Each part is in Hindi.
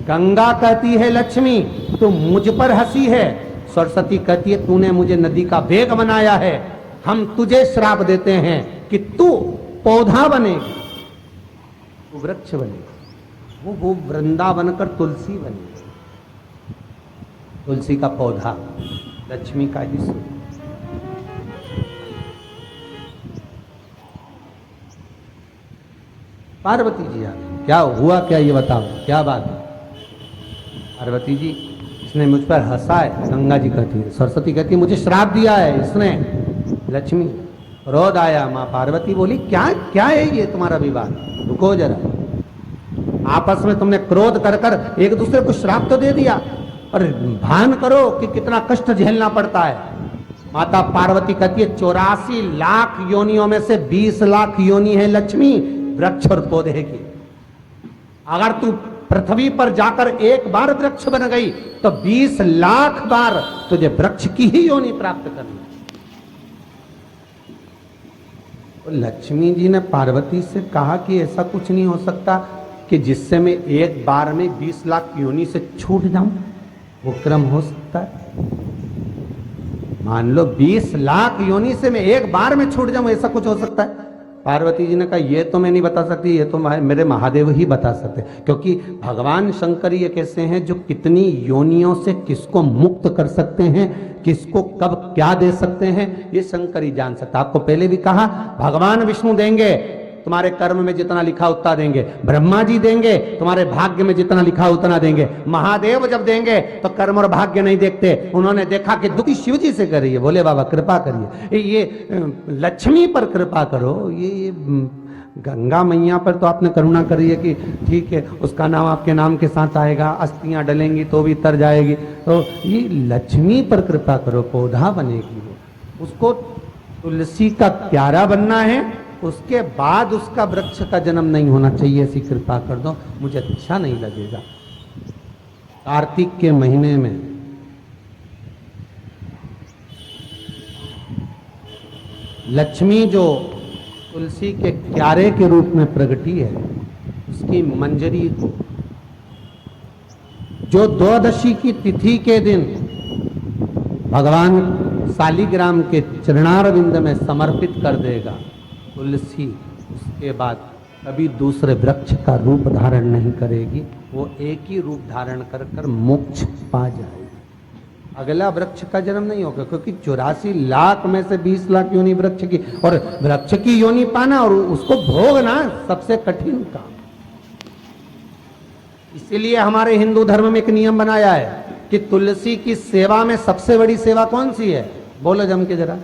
गंगा कहती है लक्ष्मी तू मुझ पर हंसी है, सरस्वती कहती है तूने मुझे नदी का वेग बनाया है, हम तुझे श्राप देते हैं कि तू पौधा बनेगी, तू वृक्ष बनेगी। वो वृंदावन कर तुलसी बनेगी, तुलसी का पौधा लक्ष्मी का ही स्वरूप। पार्वती जी आ गई, क्या हुआ क्या ये बताओ, क्या बात है? पार्वती जी इसने मुझ पर हंसा है, गंगा जी कहती है, सरस्वती कहती है मुझे श्राप दिया है इसने, लक्ष्मी क्रोध आया। माँ पार्वती बोली क्या क्या है ये तुम्हारा विवाद, रुको जरा, आपस में तुमने क्रोध कर कर एक दूसरे को श्राप तो दे दिया, और भान करो कि कितना कष्ट झेलना पड़ता है। माता पार्वती कहती है 84 लाख योनियों में से 20 लाख योनि है लक्ष्मी वृक्ष और पौधे की। अगर तू पृथ्वी पर जाकर एक बार वृक्ष बन गई तो 20 लाख बार तुझे वृक्ष की ही योनि प्राप्त करनी। तो लक्ष्मी जी ने पार्वती से कहा कि ऐसा कुछ नहीं हो सकता कि जिससे मैं एक बार में 20 लाख योनि से छूट जाऊं, वो क्रम हो सकता है? मान लो 20 लाख योनि से मैं एक बार में छूट जाऊं, ऐसा कुछ हो सकता है? पार्वती जी ने कहा ये तो मैं नहीं बता सकती, ये तो मेरे महादेव ही बता सकते, क्योंकि भगवान शंकर ये कैसे हैं जो कितनी योनियों से किसको मुक्त कर सकते हैं, किसको कब क्या दे सकते हैं, ये शंकर ही जान सकता। आपको पहले भी कहा भगवान विष्णु देंगे तुम्हारे कर्म में जितना लिखा उतना देंगे, ब्रह्मा जी देंगे तुम्हारे भाग्य में जितना लिखा उतना देंगे, महादेव जब देंगे तो कर्म और भाग्य नहीं देखते, उन्होंने देखा कि दुखी शिव जी से करिए, बोले बाबा कृपा करिए, ये लक्ष्मी पर कृपा करो, ये गंगा मैया पर तो आपने करुणा करी है कि ठीक है उसका नाम आपके नाम के साथ आएगा, अस्थियां डलेंगी तो भी तर जाएगी, तो ये लक्ष्मी पर कृपा करो, पौधा बनेगी, उसको तुलसी का क्यारा बनना है, उसके बाद उसका वृक्ष का जन्म नहीं होना चाहिए, ऐसी कृपा कर दो, मुझे अच्छा नहीं लगेगा। कार्तिक के महीने में लक्ष्मी जो तुलसी के क्यारे के रूप में प्रगटी है, उसकी मंजरी को जो द्वादशी की तिथि के दिन भगवान शालिग्राम के चरणारविंद में समर्पित कर देगा, तुलसी उसके बाद कभी दूसरे वृक्ष का रूप धारण नहीं करेगी, वो एक ही रूप धारण कर कर मोक्ष पा जाएगी, अगला वृक्ष का जन्म नहीं होगा, क्योंकि 84 लाख में से 20 लाख योनि वृक्ष की, और वृक्ष की योनि पाना और उसको भोगना सबसे कठिन काम। इसीलिए हमारे हिंदू धर्म में एक नियम बनाया है कि तुलसी की सेवा में सबसे बड़ी सेवा कौन सी है, बोलो जम के जरा,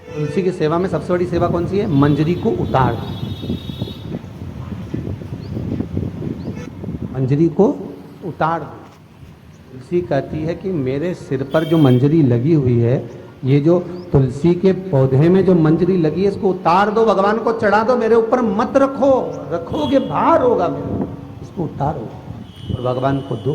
तुलसी की सेवा में सबसे बड़ी सेवा कौन सी है? मंजरी को उतार दो, मंजरी को उतार दो। तुलसी कहती है कि मेरे सिर पर जो मंजरी लगी हुई है, ये जो तुलसी के पौधे में जो मंजरी लगी है, इसको उतार दो, भगवान को चढ़ा दो, मेरे ऊपर मत रखो, रखोगे भार होगा मेरे, इसको उतारो और भगवान को दो।